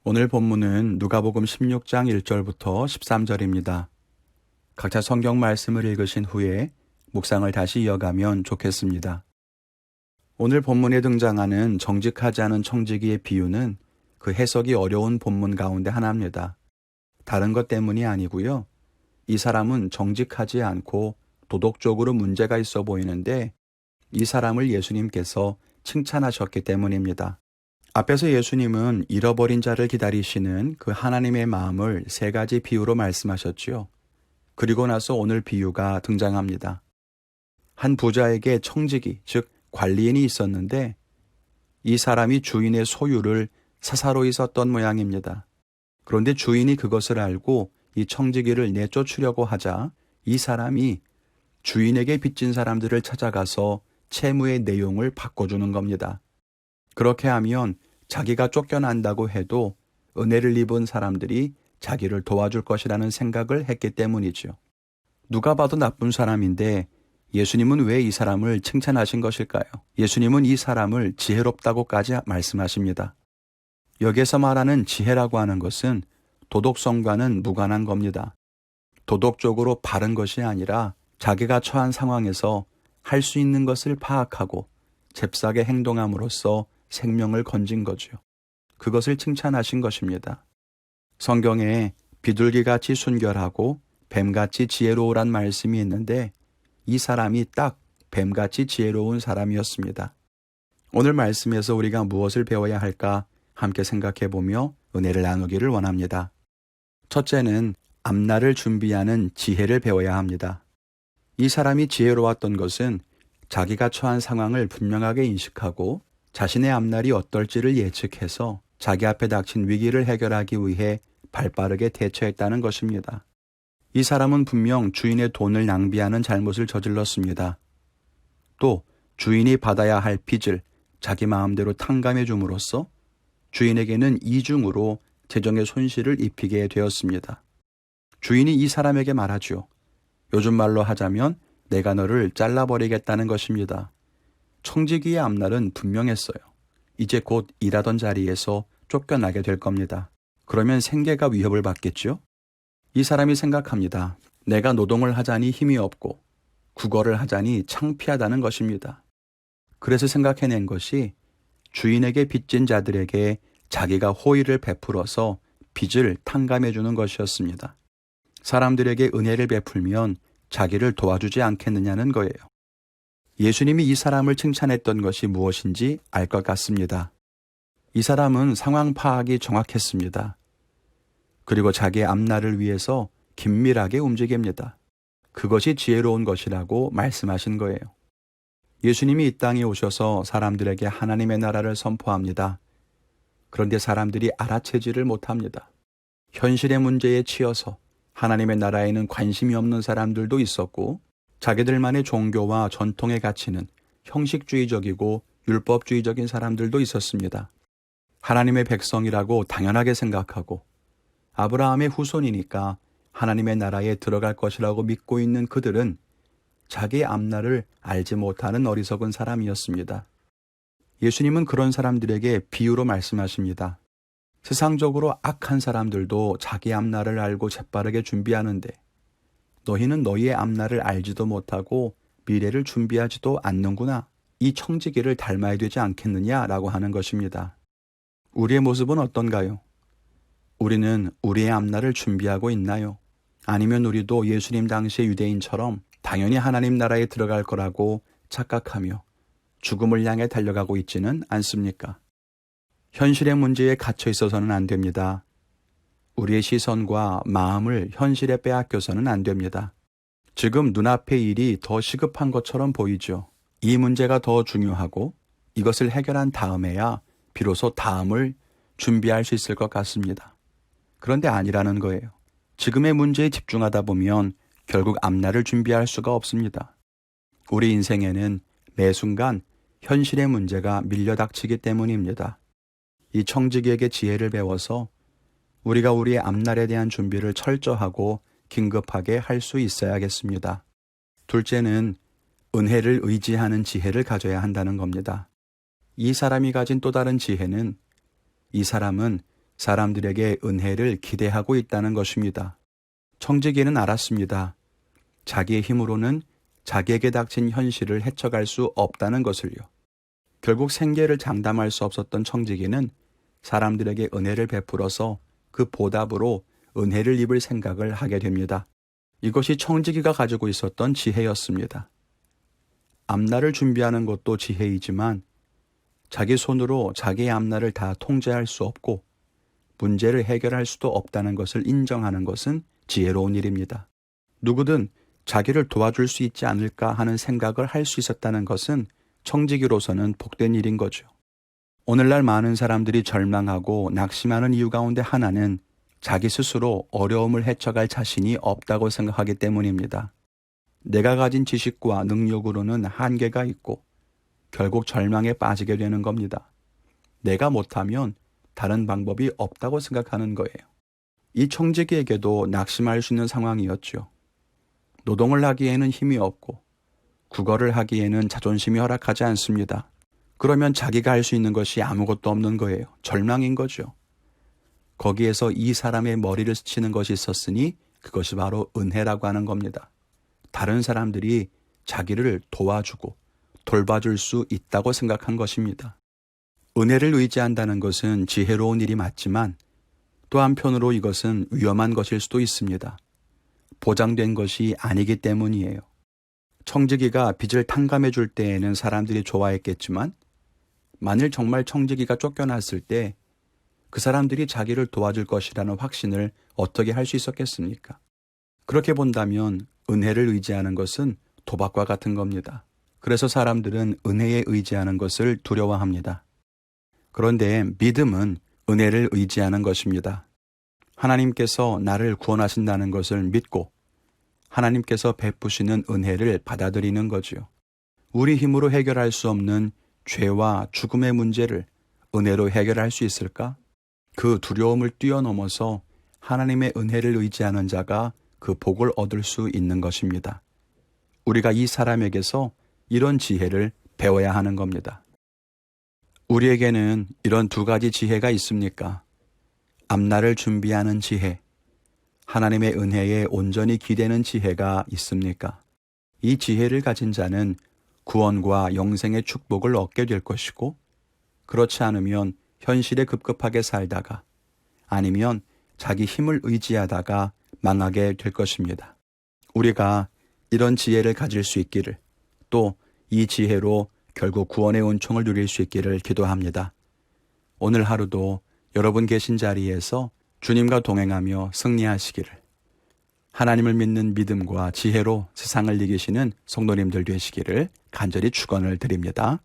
오늘 본문은 누가복음 16장 1절부터 13절입니다. 각자 성경 말씀을 읽으신 후에 묵상을 다시 이어가면 좋겠습니다. 오늘 본문에 등장하는 정직하지 않은 청지기의 비유는 그 해석이 어려운 본문 가운데 하나입니다. 다른 것 때문이 아니고요. 이 사람은 정직하지 않고 도덕적으로 문제가 있어 보이는데 이 사람을 예수님께서 칭찬하셨기 때문입니다. 앞에서 예수님은 잃어버린 자를 기다리시는 그 하나님의 마음을 세 가지 비유로 말씀하셨지요. 그리고 나서 오늘 비유가 등장합니다. 한 부자에게 청지기, 즉 관리인이 있었는데 이 사람이 주인의 소유를 사사로이 썼던 모양입니다. 그런데 주인이 그것을 알고 이 청지기를 내쫓으려고 하자 이 사람이 주인에게 빚진 사람들을 찾아가서 채무의 내용을 바꿔주는 겁니다. 그렇게 하면 자기가 쫓겨난다고 해도 은혜를 입은 사람들이 자기를 도와줄 것이라는 생각을 했기 때문이죠. 누가 봐도 나쁜 사람인데 예수님은 왜 이 사람을 칭찬하신 것일까요? 예수님은 이 사람을 지혜롭다고까지 말씀하십니다. 여기에서 말하는 지혜라고 하는 것은 도덕성과는 무관한 겁니다. 도덕적으로 바른 것이 아니라 자기가 처한 상황에서 할 수 있는 것을 파악하고 잽싸게 행동함으로써 생명을 건진 거죠. 그것을 칭찬하신 것입니다. 성경에 비둘기같이 순결하고 뱀같이 지혜로우란 말씀이 있는데 이 사람이 딱 뱀같이 지혜로운 사람이었습니다. 오늘 말씀에서 우리가 무엇을 배워야 할까 함께 생각해보며 은혜를 나누기를 원합니다. 첫째는 앞날을 준비하는 지혜를 배워야 합니다. 이 사람이 지혜로웠던 것은 자기가 처한 상황을 분명하게 인식하고 자신의 앞날이 어떨지를 예측해서 자기 앞에 닥친 위기를 해결하기 위해 발빠르게 대처했다는 것입니다. 이 사람은 분명 주인의 돈을 낭비하는 잘못을 저질렀습니다. 또 주인이 받아야 할 빚을 자기 마음대로 탕감해 줌으로써 주인에게는 이중으로 재정의 손실을 입히게 되었습니다. 주인이 이 사람에게 말하죠. 요즘 말로 하자면 내가 너를 잘라버리겠다는 것입니다. 청지기의 앞날은 분명했어요. 이제 곧 일하던 자리에서 쫓겨나게 될 겁니다. 그러면 생계가 위협을 받겠죠? 이 사람이 생각합니다. 내가 노동을 하자니 힘이 없고 국어를 하자니 창피하다는 것입니다. 그래서 생각해낸 것이 주인에게 빚진 자들에게 자기가 호의를 베풀어서 빚을 탕감해 주는 것이었습니다. 사람들에게 은혜를 베풀면 자기를 도와주지 않겠느냐는 거예요. 예수님이 이 사람을 칭찬했던 것이 무엇인지 알 것 같습니다. 이 사람은 상황 파악이 정확했습니다. 그리고 자기의 앞날을 위해서 긴밀하게 움직입니다. 그것이 지혜로운 것이라고 말씀하신 거예요. 예수님이 이 땅에 오셔서 사람들에게 하나님의 나라를 선포합니다. 그런데 사람들이 알아채지를 못합니다. 현실의 문제에 치여서 하나님의 나라에는 관심이 없는 사람들도 있었고 자기들만의 종교와 전통의 가치는 형식주의적이고 율법주의적인 사람들도 있었습니다. 하나님의 백성이라고 당연하게 생각하고 아브라함의 후손이니까 하나님의 나라에 들어갈 것이라고 믿고 있는 그들은 자기의 앞날을 알지 못하는 어리석은 사람이었습니다. 예수님은 그런 사람들에게 비유로 말씀하십니다. 세상적으로 악한 사람들도 자기 앞날을 알고 재빠르게 준비하는데 너희는 너희의 앞날을 알지도 못하고 미래를 준비하지도 않는구나. 이 청지기를 닮아야 되지 않겠느냐라고 하는 것입니다. 우리의 모습은 어떤가요? 우리는 우리의 앞날을 준비하고 있나요? 아니면 우리도 예수님 당시의 유대인처럼 당연히 하나님 나라에 들어갈 거라고 착각하며 죽음을 향해 달려가고 있지는 않습니까? 현실의 문제에 갇혀 있어서는 안 됩니다. 우리의 시선과 마음을 현실에 빼앗겨서는 안 됩니다. 지금 눈앞의 일이 더 시급한 것처럼 보이죠. 이 문제가 더 중요하고 이것을 해결한 다음에야 비로소 다음을 준비할 수 있을 것 같습니다. 그런데 아니라는 거예요. 지금의 문제에 집중하다 보면 결국 앞날을 준비할 수가 없습니다. 우리 인생에는 매 순간 현실의 문제가 밀려닥치기 때문입니다. 이 청지기에게 지혜를 배워서 우리가 우리의 앞날에 대한 준비를 철저하고 긴급하게 할 수 있어야겠습니다. 둘째는 은혜를 의지하는 지혜를 가져야 한다는 겁니다. 이 사람이 가진 또 다른 지혜는 이 사람은 사람들에게 은혜를 기대하고 있다는 것입니다. 청지기는 알았습니다. 자기의 힘으로는 자기에게 닥친 현실을 헤쳐갈 수 없다는 것을요. 결국 생계를 장담할 수 없었던 청지기는 사람들에게 은혜를 베풀어서 그 보답으로 은혜를 입을 생각을 하게 됩니다. 이것이 청지기가 가지고 있었던 지혜였습니다. 앞날을 준비하는 것도 지혜이지만 자기 손으로 자기의 앞날을 다 통제할 수 없고 문제를 해결할 수도 없다는 것을 인정하는 것은 지혜로운 일입니다. 누구든 자기를 도와줄 수 있지 않을까 하는 생각을 할 수 있었다는 것은 청지기로서는 복된 일인 거죠. 오늘날 많은 사람들이 절망하고 낙심하는 이유 가운데 하나는 자기 스스로 어려움을 헤쳐갈 자신이 없다고 생각하기 때문입니다. 내가 가진 지식과 능력으로는 한계가 있고 결국 절망에 빠지게 되는 겁니다. 내가 못하면 다른 방법이 없다고 생각하는 거예요. 이 청지기에게도 낙심할 수 있는 상황이었죠. 노동을 하기에는 힘이 없고 국어를 하기에는 자존심이 허락하지 않습니다. 그러면 자기가 할 수 있는 것이 아무것도 없는 거예요. 절망인 거죠. 거기에서 이 사람의 머리를 스치는 것이 있었으니 그것이 바로 은혜라고 하는 겁니다. 다른 사람들이 자기를 도와주고 돌봐줄 수 있다고 생각한 것입니다. 은혜를 의지한다는 것은 지혜로운 일이 맞지만 또 한편으로 이것은 위험한 것일 수도 있습니다. 보장된 것이 아니기 때문이에요. 청지기가 빚을 탕감해 줄 때에는 사람들이 좋아했겠지만 만일 정말 청지기가 쫓겨났을 때 그 사람들이 자기를 도와줄 것이라는 확신을 어떻게 할 수 있었겠습니까? 그렇게 본다면 은혜를 의지하는 것은 도박과 같은 겁니다. 그래서 사람들은 은혜에 의지하는 것을 두려워합니다. 그런데 믿음은 은혜를 의지하는 것입니다. 하나님께서 나를 구원하신다는 것을 믿고 하나님께서 베푸시는 은혜를 받아들이는 거지요. 우리 힘으로 해결할 수 없는 죄와 죽음의 문제를 은혜로 해결할 수 있을까? 그 두려움을 뛰어넘어서 하나님의 은혜를 의지하는 자가 그 복을 얻을 수 있는 것입니다. 우리가 이 사람에게서 이런 지혜를 배워야 하는 겁니다. 우리에게는 이런 두 가지 지혜가 있습니까? 앞날을 준비하는 지혜, 하나님의 은혜에 온전히 기대는 지혜가 있습니까? 이 지혜를 가진 자는 구원과 영생의 축복을 얻게 될 것이고 그렇지 않으면 현실에 급급하게 살다가 아니면 자기 힘을 의지하다가 망하게 될 것입니다. 우리가 이런 지혜를 가질 수 있기를 또 이 지혜로 결국 구원의 은총을 누릴 수 있기를 기도합니다. 오늘 하루도 여러분 계신 자리에서 주님과 동행하며 승리하시기를 하나님을 믿는 믿음과 지혜로 세상을 이기시는 성도님들 되시기를 간절히 축원을 드립니다.